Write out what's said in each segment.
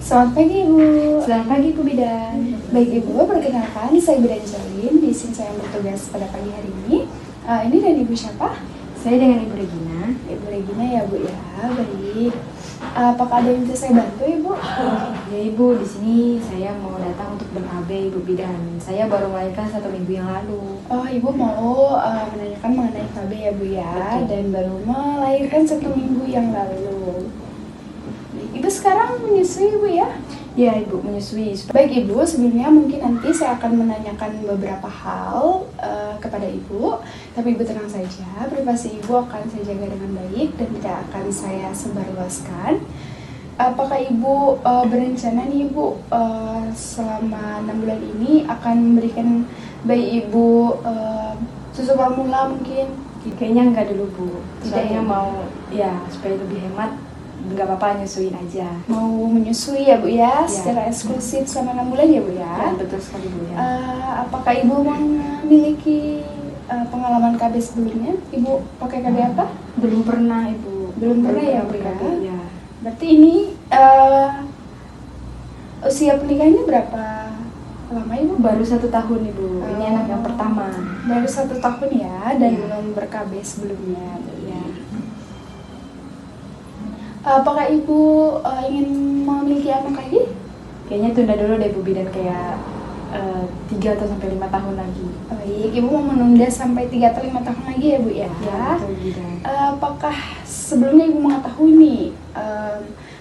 Selamat pagi Ibu. Selamat pagi Bu Bidan. Baik Ibu, perkenalkan saya Bidan Jalin. Di sini saya bertugas pada pagi hari ini. Ini dan Ibu siapa? Saya dengan Ibu Regina. Ibu Regina ya Bu ya. Baik. Apakah ada yang bisa saya bantu Ibu? Ya Ibu, di sini saya mau datang untuk ber-AB Ibu Bidan. Saya baru melahirkan 1 minggu yang lalu. Oh Ibu mau menanyakan mengenai KB ya Bu ya. Betul. Dan baru melahirkan 1 minggu yang lalu. Ibu sekarang menyusui Ibu ya? Ya Ibu, menyusui. Baik Ibu, sebelumnya mungkin nanti saya akan menanyakan beberapa hal kepada Ibu. Tapi Ibu tenang saja, privasi Ibu akan saya jaga dengan baik dan tidak akan saya sebarluaskan. Apakah Ibu berencana nih Ibu selama 6 bulan ini akan memberikan bayi Ibu susu formula mungkin? Kayaknya enggak dulu Bu. Tidak Soalnya ya? mau supaya lebih hemat, enggak apa-apa nyusuin aja. Mau menyusui ya Bu ya, Ya. secara eksklusif selama 6 bulan ya Bu ya? Ya, betul sekali Bu ya. Apakah Ibu memiliki pengalaman KB sebelumnya? Ibu pakai KB apa? Belum pernah Ibu. Belum pernah ya, Bu pakai ya? KB, ya. Berarti ini usia pernikahannya berapa lama Ibu? Baru 1 tahun Ibu. Ini anak yang pertama. Baru 1 tahun ya, dan Iya. belum ber-KB sebelumnya Bu ya. Apakah Ibu ingin memiliki anak lagi? Kayaknya tunda dulu deh Bu Bidan, kayak 3 atau sampai 5 tahun lagi. Baik, Ibu mau menunda sampai 3 atau 5 tahun lagi ya Bu ya? Ya, betul Bidan. Apakah sebelumnya Ibu mengetahui nih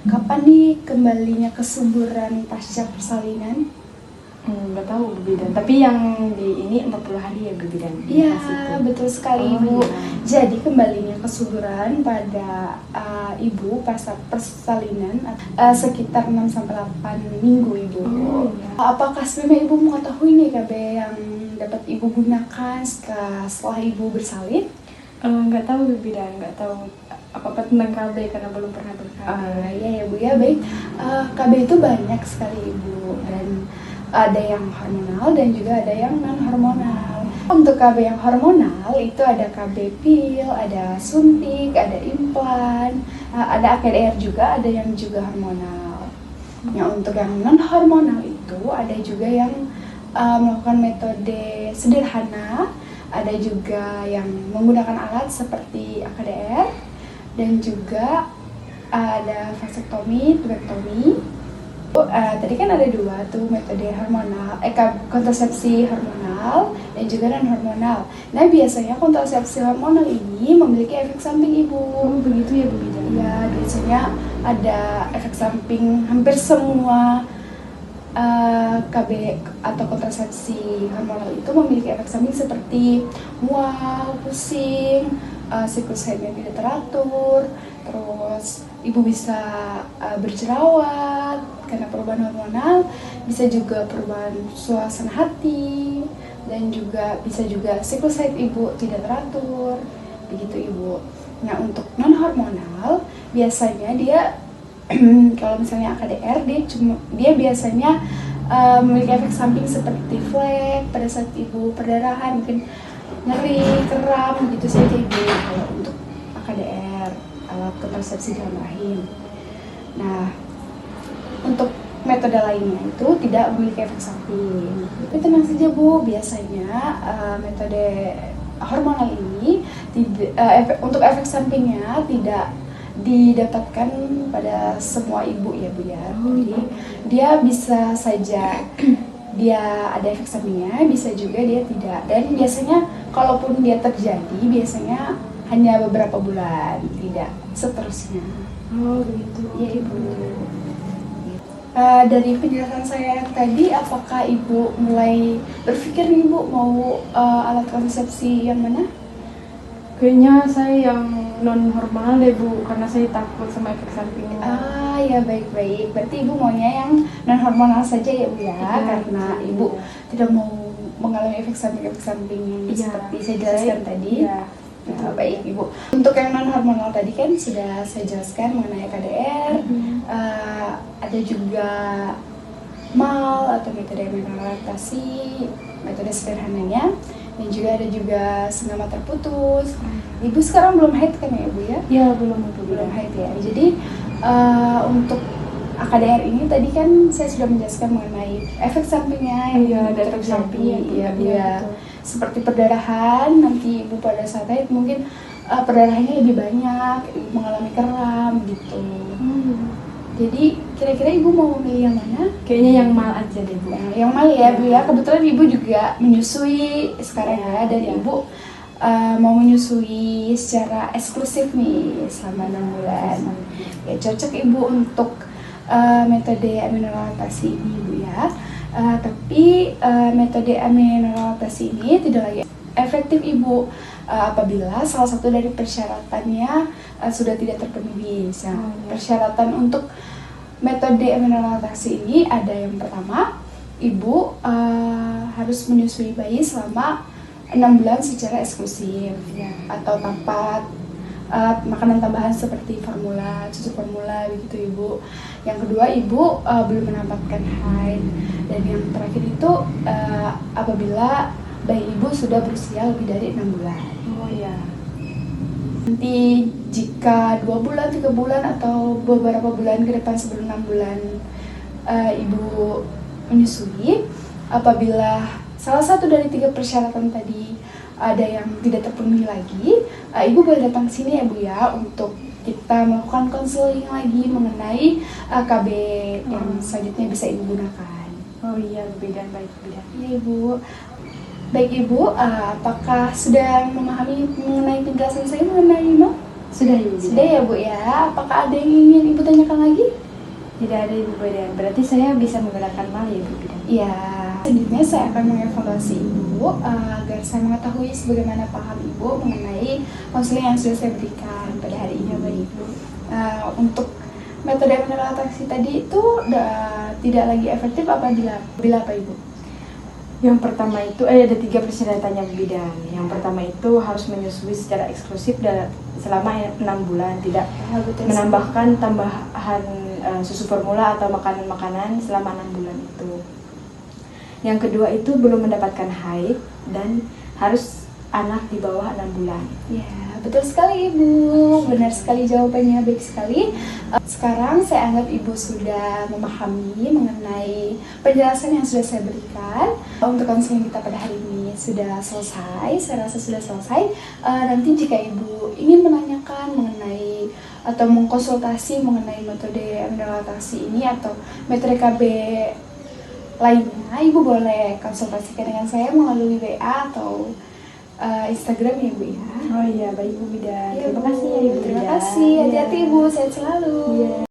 kapan nih kembalinya kesuburan pasca persalinan? Nggak tahu Bu Bidan, tapi yang di ini 40 hari ya Bu Bidan. Iya, Pas itu. betul sekali Oh, Ibu. iya. Jadi kembalinya kesuburan pada Ibu pasca persalinan sekitar 6-8 minggu Ibu. Oh, iya. Apakah sebelumnya Ibu mengetahui nih KB yang dapat Ibu gunakan setelah Ibu bersalin? Nggak tahu Bu Bidan, nggak tahu apa-apa tentang KB karena belum pernah ber-KB. Iya ya Bu ya, baik. KB itu banyak sekali Ibu, dan ada yang hormonal dan juga ada yang non hormonal. Untuk KB yang hormonal itu ada KB pil, ada suntik, ada implan, ada AKDR juga, ada yang juga hormonal. Nah untuk yang non hormonal itu ada juga yang melakukan metode sederhana, ada juga yang menggunakan alat seperti AKDR, dan juga ada vasektomi, tubektomi. Tadi kan ada 2 tuh metode hormonal, kontrasepsi hormonal dan juga non hormonal. Nah biasanya kontrasepsi hormonal ini memiliki efek samping Ibu. Oh begitu ya Bu Bidan. Ya biasanya ada efek samping hampir semua KB atau kontrasepsi hormonal itu memiliki efek samping seperti mual, pusing, siklus haidnya tidak teratur, terus Ibu bisa berjerawat karena perubahan hormonal, bisa juga perubahan suasana hati, dan juga bisa juga siklus haid Ibu tidak teratur, begitu Ibu. Nah untuk non hormonal biasanya dia kalau misalnya AKDR dia biasanya memiliki efek samping seperti flek pada saat Ibu perdarahan, mungkin nyeri, kram gitu saja Ibu kalau untuk AKDR, alat kontrasepsi dalam rahim. Nah untuk metode lainnya itu tidak memiliki efek samping. Tapi tenang saja Bu, biasanya metode hormonal ini untuk efek sampingnya tidak didapatkan pada semua ibu ya Bu ya. Jadi dia bisa saja dia ada efek sampingnya, bisa juga dia tidak. Dan biasanya kalaupun dia terjadi biasanya hanya beberapa bulan, tidak seterusnya. Oh begitu. Ya Ibu. Dari penjelasan saya tadi, apakah Ibu mulai berpikir nih Bu mau alat kontrasepsi yang mana? Kayaknya saya yang non hormonal deh Bu, karena saya takut sama efek sampingnya. Ya baik-baik. Berarti Ibu maunya yang non hormonal saja ya Bu ya, Iya, karena betul. Ibu tidak mau mengalami efek samping Iya, seperti saya jelaskan tadi. Iya. Nah, baik Ibu. Untuk yang non hormonal tadi kan sudah saya jelaskan mengenai KDR. Ada juga MAL atau metode laktasi, metode sederhananya, dan juga ada juga senama terputus. Ibu sekarang belum haid kan ya Ibu ya? Ya belum Bu Belum Bidan. haid ya. Jadi untuk AKDR ini tadi kan saya sudah menjelaskan mengenai efek sampingnya yang Iya, ada efek efek samping, samping, iya, ya, betul. seperti perdarahan. Nanti ibu pada saat haid mungkin perdarahannya lebih banyak, ibu mengalami kram gitu. Jadi kira-kira ibu mau memilih yang mana? Kayaknya yang mal aja deh Bu. Yang mal ya Bu ya. Kebetulan ibu juga menyusui sekarang ya, dan Iya. ibu mau menyusui secara eksklusif nih selama 6 bulan. Ya cocok ibu untuk metode aminorelatasi ini Bu ya. Tapi metode aminorelatasi ini tidak lagi efektif ibu apabila salah satu dari persyaratannya sudah tidak terpenuhi. Nah, persyaratan untuk metode aminorelatasi ini ada yang pertama, ibu harus menyusui bayi selama 6 bulan secara eksklusif atau tanpa makanan tambahan seperti formula, susu formula begitu ibu. Yang kedua, ibu belum mendapatkan haid. Dan yang terakhir itu apabila bayi ibu sudah berusia lebih dari 6 bulan. Oh iya. Nanti jika 2 bulan, 3 bulan atau beberapa bulan ke depan sebelum 6 bulan ibu menyusui, apabila salah satu dari 3 persyaratan tadi ada yang tidak terpenuhi lagi, ibu boleh datang ke sini ya Bu ya, untuk kita melakukan konseling lagi mengenai KB yang selanjutnya bisa ibu gunakan. Oh iya, Bu Bidan, baik Bu Bidan. Iya Ibu. Baik Ibu, apakah sudah memahami mengenai penjelasan saya mengenai mal? Sudah Ibu Bidan. Sudah ya Bu ya. Apakah ada yang ingin Ibu tanyakan lagi? Tidak ada Ibu Bidan. Berarti saya bisa menggunakan mal ya Bu Bidan. Ya, selanjutnya saya akan mengevaluasi Ibu agar saya mengetahui sebagaimana paham Ibu mengenai konseling yang sudah saya berikan pada hari ini. Baik Ibu. Untuk metode aminorelatasi tadi itu tidak lagi efektif apabila apa Ibu? Yang pertama itu ada 3 persyaratannya Bu Bidan. Yang pertama itu harus menyusui secara eksklusif selama 6 bulan, tidak menambahkan tambahan susu formula atau makanan-makanan selama 6 bulan itu. Yang kedua itu belum mendapatkan haid dan harus anak di bawah 6 bulan. Ya, betul sekali Ibu. Benar sekali jawabannya, baik sekali. Sekarang saya anggap Ibu sudah memahami mengenai penjelasan yang sudah saya berikan. Untuk konseling kita pada hari ini sudah selesai, saya rasa sudah selesai. Nanti jika Ibu ingin menanyakan mengenai atau mengkonsultasi mengenai metode aminorelatasi ini atau metode KB lainnya, Ibu boleh konsultasikan dengan saya melalui WA atau Instagram ya Bu ya. Oh iya, baik Bu Bidan. Iya, Terima Bu. kasih ya Ibu. Terima kasih. Hati-hati Ibu, sehat selalu. Iya.